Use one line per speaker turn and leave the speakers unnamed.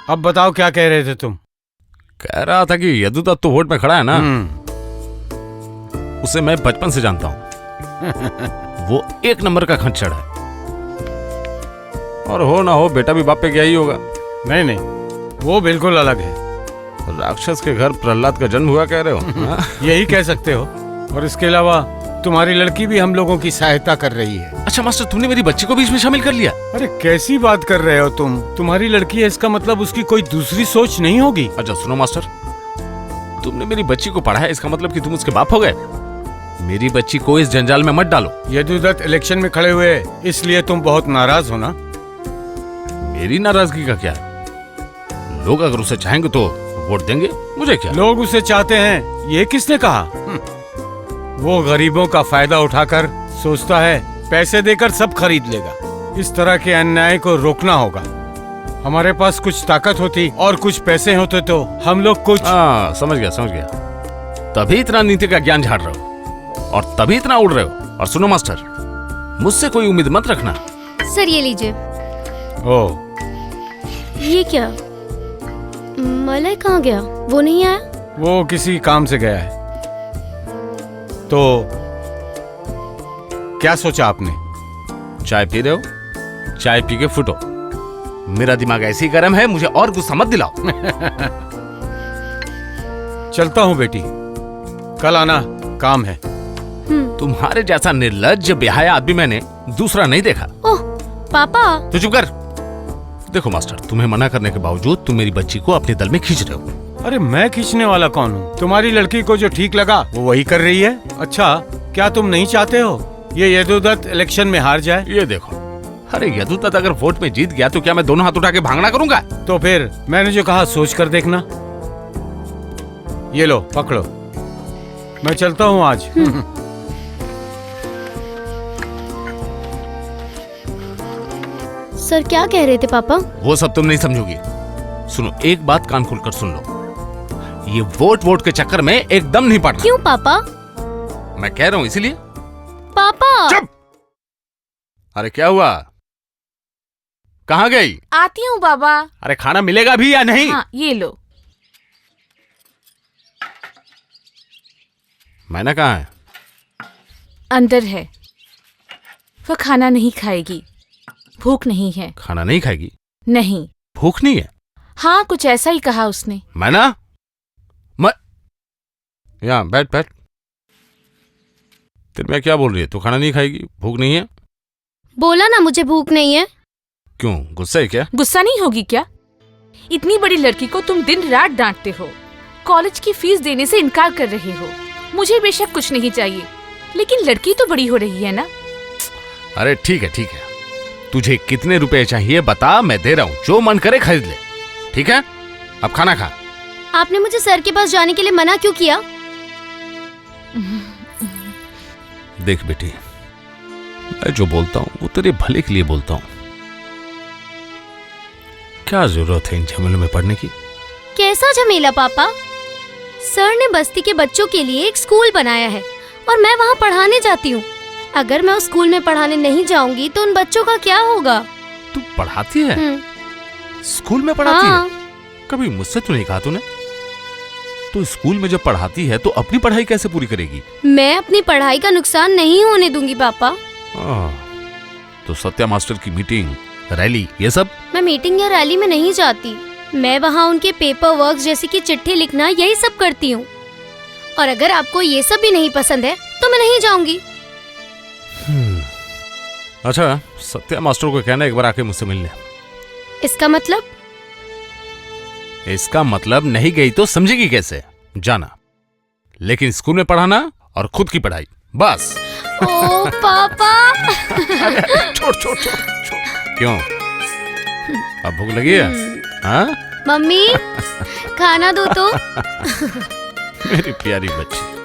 अब बताओ क्या कह रहे थे तुम?
कह रहा था कि यदु दत्त तो वोट में खड़ा है ना, उसे मैं बचपन से जानता हूं। वो एक नंबर का खच्चड़ है। और हो ना हो बेटा भी बाप पे क्या ही होगा।
नहीं नहीं, वो बिल्कुल अलग है।
राक्षस के घर प्रहलाद का जन्म हुआ कह रहे हो?
यही कह सकते हो। और इसके अलावा तुम्हारी लड़की भी हम लोगों की सहायता कर रही है।
अच्छा मास्टर, तुमने मेरी बच्ची को भी इसमें शामिल कर लिया?
अरे कैसी बात कर रहे हो तुम? तुम्हारी लड़की है, इसका मतलब उसकी कोई दूसरी सोच नहीं होगी।
अच्छा सुनो मास्टर, तुमने मेरी बच्ची को पढ़ा है, इसका मतलब कि तुम उसके बाप हो गए? मेरी बच्ची को इस जंजाल में मत डालो।
यदु दत्त इलेक्शन में खड़े हुए इसलिए तुम बहुत नाराज हो ना?
मेरी नाराजगी का क्या है? लोग अगर उसे चाहेंगे तो वोट देंगे, मुझे क्या?
लोग उसे चाहते हैं ये किसने कहा? वो गरीबों का फायदा उठाकर सोचता है पैसे देकर सब खरीद लेगा। इस तरह के अन्याय को रोकना होगा। हमारे पास कुछ ताकत होती और कुछ पैसे होते तो हम लोग कुछ।
समझ गया। तभी इतना नीति का ज्ञान झाड़ रहे हो और तभी इतना उड़ रहे हो। और सुनो मास्टर, मुझसे कोई उम्मीद मत रखना।
सर ये लीजिए।
ओ,
ये क्या? मलय कहाँ गया? वो नहीं आया?
वो किसी काम से गया है। तो क्या सोचा आपने?
चाय पी रहे हो? चाय पी के फुटो। मेरा दिमाग ऐसे ही गर्म है, मुझे और गुस्सा मत दिलाओ।
चलता हूँ बेटी, कल आना, काम है।
तुम्हारे जैसा निर्लज्ज बेहाया आदमी मैंने दूसरा नहीं देखा।
ओह पापा।
तो चुप कर। देखो मास्टर, तुम्हें मना करने के बावजूद तुम मेरी बच्ची को अपने दल में खींच रहे हो।
अरे मैं खींचने वाला कौन हूँ? तुम्हारी लड़की को जो ठीक लगा वो वही कर रही है। अच्छा, क्या तुम नहीं चाहते हो ये यदु दत्त इलेक्शन में हार जाए?
ये देखो, अरे यदु दत्त अगर वोट में जीत गया तो क्या मैं दोनों हाथ उठा के भागना करूंगा?
तो फिर मैंने जो कहा सोच कर देखना। ये लो पकड़ो, मैं चलता हूँ आज।
सर क्या कह रहे थे पापा?
वो सब तुम नहीं समझोगी। सुनो, एक बात कान खोलकर सुन लो, ये वोट के चक्कर में एकदम नहीं पड़ना।
क्यों पापा?
मैं कह रहा हूँ इसीलिए।
पापा।
चुप! अरे क्या हुआ? कहाँ गई?
आती हूँ बाबा।
अरे खाना मिलेगा भी या नहीं?
हाँ ये लो।
मैना कहाँ है?
अंदर है। वो खाना नहीं खाएगी, भूख नहीं है।
खाना नहीं खाएगी?
नहीं।
भूख नहीं है?
हाँ कुछ ऐसा ही कहा उसने।
मैना, यहाँ बैठ। तेरे में क्या बोल रही है? तू खाना नहीं खाएगी, भूख नहीं है?
बोला ना मुझे भूख नहीं है।
क्यों, गुस्सा है क्या?
गुस्सा नहीं होगी क्या? इतनी बड़ी लड़की को तुम दिन रात डांटते हो, कॉलेज की फीस देने से इनकार कर रहे हो। मुझे बेशक कुछ नहीं चाहिए, लेकिन लड़की तो बड़ी हो रही है ना।
अरे ठीक है, तुझे कितने रुपए चाहिए बता, मैं दे रहा हूँ। जो मन करे खरीद ले, ठीक है? अब खाना खा।
आपने मुझे सर के पास जाने के लिए मना क्यों किया?
देख बेटी, मैं जो बोलता हूँ वो तेरे भले के लिए बोलता हूँ। क्या जरूरत है इन झमेलों में पढ़ने की?
कैसा झमेला पापा? सर ने बस्ती के बच्चों के लिए एक स्कूल बनाया है और मैं वहाँ पढ़ाने जाती हूँ। अगर मैं उस स्कूल में पढ़ाने नहीं जाऊंगी तो उन बच्चों का क्या होगा?
तू पढ़ाती है? स्कूल में पढ़ाती है? कभी मुझसे तो नहीं कहा तूने। तो स्कूल में जब पढ़ाती है तो अपनी पढ़ाई कैसे पूरी करेगी?
मैं अपनी पढ़ाई का नुकसान नहीं होने दूंगी पापा।
तो सत्या मास्टर की मीटिंग, रैली, ये सब?
मैं मीटिंग या रैली में नहीं जाती। मैं वहाँ उनके पेपर वर्क जैसे कि चिट्ठी लिखना, यही सब करती हूँ। और अगर आपको ये सब भी नहीं पसंद है तो मैं नहीं जाऊंगी।
अच्छा, सत्या मास्टर को कहना एक बार आके मुझसे मिलने।
इसका मतलब?
इसका मतलब नहीं गई तो समझेगी कैसे? जाना, लेकिन स्कूल में पढ़ाना और खुद की पढ़ाई, बस।
ओ पापा।
छोड़। क्यों, अब भूख लगी है? हाँ?
मम्मी खाना दो तो।
मेरी प्यारी बच्ची।